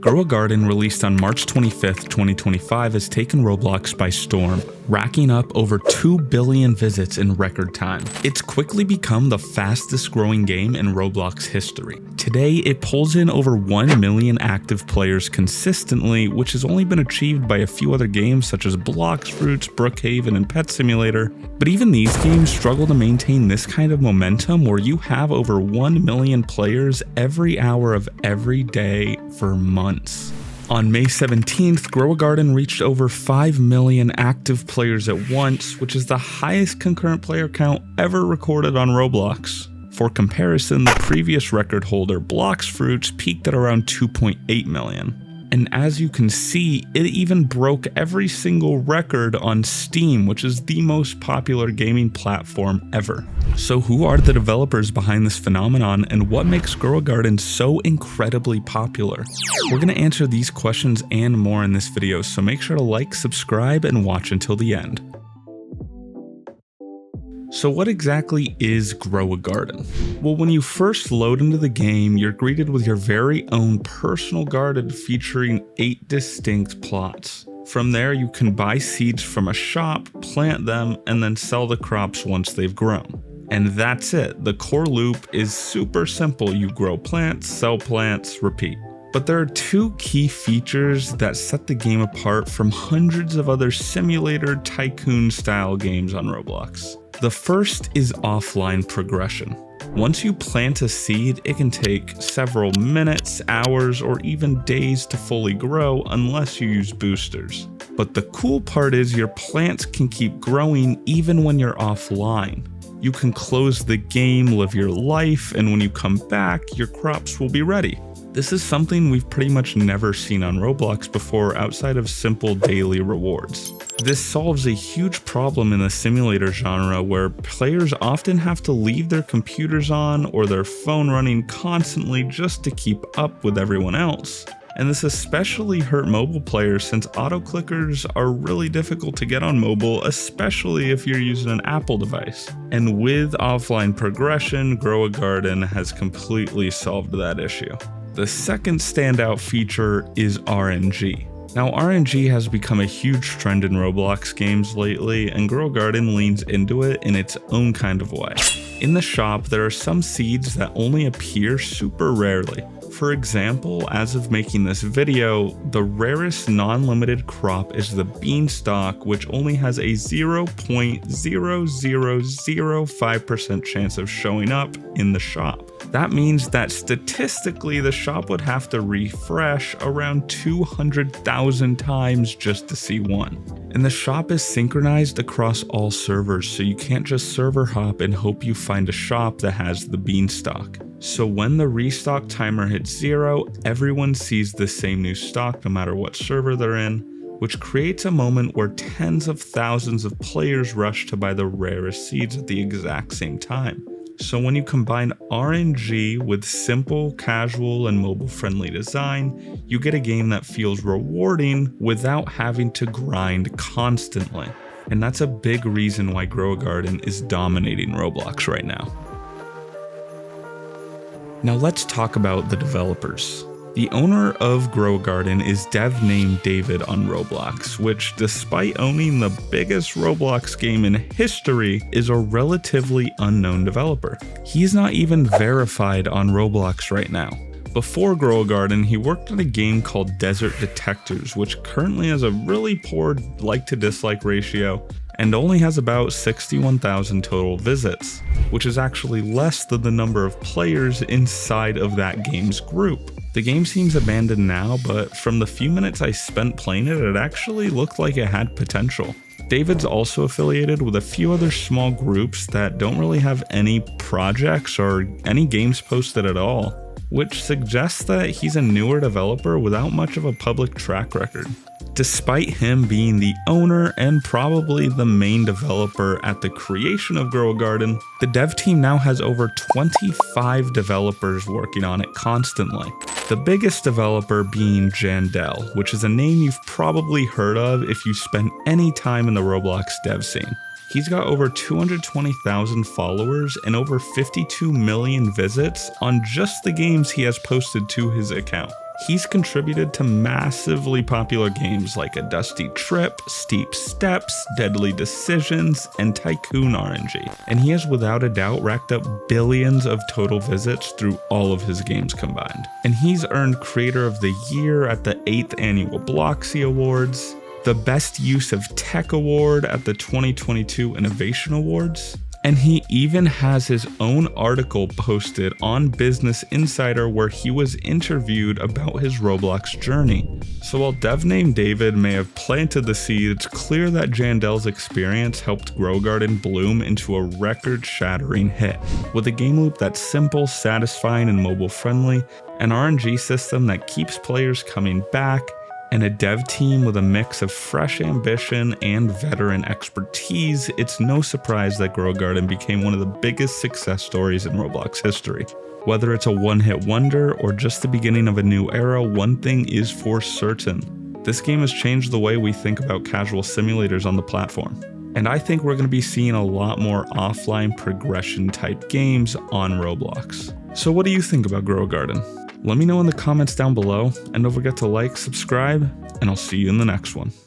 Grow a Garden, released on March 25th, 2025, has taken Roblox by storm, racking up over 2 billion visits in record time. It's quickly become the fastest growing game in Roblox history. Today, it pulls in over 1 million active players consistently, which has only been achieved by a few other games such as Blox Fruits, Brookhaven, and Pet Simulator. But even these games struggle to maintain this kind of momentum where you have over 1 million players every hour of every day for months. On May 17th, Grow a Garden reached over 5 million active players at once, which is the highest concurrent player count ever recorded on Roblox. For comparison, the previous record holder, Blox Fruits, peaked at around 2.8 million. And as you can see, it even broke every single record on Steam, which is the most popular gaming platform ever. So who are the developers behind this phenomenon, and what makes Grow a Garden so incredibly popular? We're going to answer these questions and more in this video, so make sure to like, subscribe, and watch until the end. So what exactly is Grow a Garden? Well, when you first load into the game, you're greeted with your very own personal garden featuring 8 distinct plots. From there, you can buy seeds from a shop, plant them, and then sell the crops once they've grown. And that's it. The core loop is super simple. You grow plants, sell plants, repeat. But there are 2 key features that set the game apart from hundreds of other simulator tycoon style games on Roblox. The first is offline progression. Once you plant a seed, it can take several minutes, hours, or even days to fully grow unless you use boosters. But the cool part is your plants can keep growing even when you're offline. You can close the game, live your life, and when you come back, your crops will be ready. This is something we've pretty much never seen on Roblox before outside of simple daily rewards. This solves a huge problem in the simulator genre where players often have to leave their computers on or their phone running constantly just to keep up with everyone else. And this especially hurt mobile players since auto-clickers are really difficult to get on mobile, especially if you're using an Apple device. And with offline progression, Grow a Garden has completely solved that issue. The second standout feature is RNG. Now, RNG has become a huge trend in Roblox games lately, and Grow a Garden leans into it in its own kind of way. In the shop, there are some seeds that only appear super rarely. For example, as of making this video, the rarest non-limited crop is the beanstalk, which only has a 0.00005% chance of showing up in the shop. That means that statistically the shop would have to refresh around 200,000 times just to see one. And the shop is synchronized across all servers, so you can't just server hop and hope you find a shop that has the beanstalk. So when the restock timer hits 0, everyone sees the same new stock no matter what server they're in, which creates a moment where tens of thousands of players rush to buy the rarest seeds at the exact same time. So when you combine RNG with simple, casual, and mobile-friendly design, you get a game that feels rewarding without having to grind constantly. And that's a big reason why Grow a Garden is dominating Roblox right now. Now let's talk about the developers. The owner of Grow a Garden is dev named David on Roblox, which, despite owning the biggest Roblox game in history, is a relatively unknown developer. He's not even verified on Roblox right now. Before Grow a Garden, he worked on a game called Desert Detectors, which currently has a really poor like-to-dislike ratio and only has about 61,000 total visits, which is actually less than the number of players inside of that game's group. The game seems abandoned now, but from the few minutes I spent playing it, it actually looked like it had potential. David's also affiliated with a few other small groups that don't really have any projects or any games posted at all, which suggests that he's a newer developer without much of a public track record. Despite him being the owner and probably the main developer at the creation of Grow a Garden, the dev team now has over 25 developers working on it constantly. The biggest developer being Jandel, which is a name you've probably heard of if you spent any time in the Roblox dev scene. He's got over 220,000 followers and over 52 million visits on just the games he has posted to his account. He's contributed to massively popular games like A Dusty Trip, Steep Steps, Deadly Decisions, and Tycoon RNG, and he has without a doubt racked up billions of total visits through all of his games combined. And he's earned Creator of the Year at the 8th Annual Bloxy Awards, the Best Use of Tech Award at the 2022 Innovation Awards, and he even has his own article posted on Business Insider where he was interviewed about his Roblox journey. So while dev named David may have planted the seed, it's clear that Jandel's experience helped Grow Garden bloom into a record-shattering hit. With a game loop that's simple, satisfying, and mobile-friendly, an RNG system that keeps players coming back, and a dev team with a mix of fresh ambition and veteran expertise, it's no surprise that Grow Garden became one of the biggest success stories in Roblox history. Whether it's a one-hit wonder or just the beginning of a new era, one thing is for certain. This game has changed the way we think about casual simulators on the platform. And I think we're going to be seeing a lot more offline progression type games on Roblox. So what do you think about Grow Garden? Let me know in the comments down below, and don't forget to like, subscribe, and I'll see you in the next one.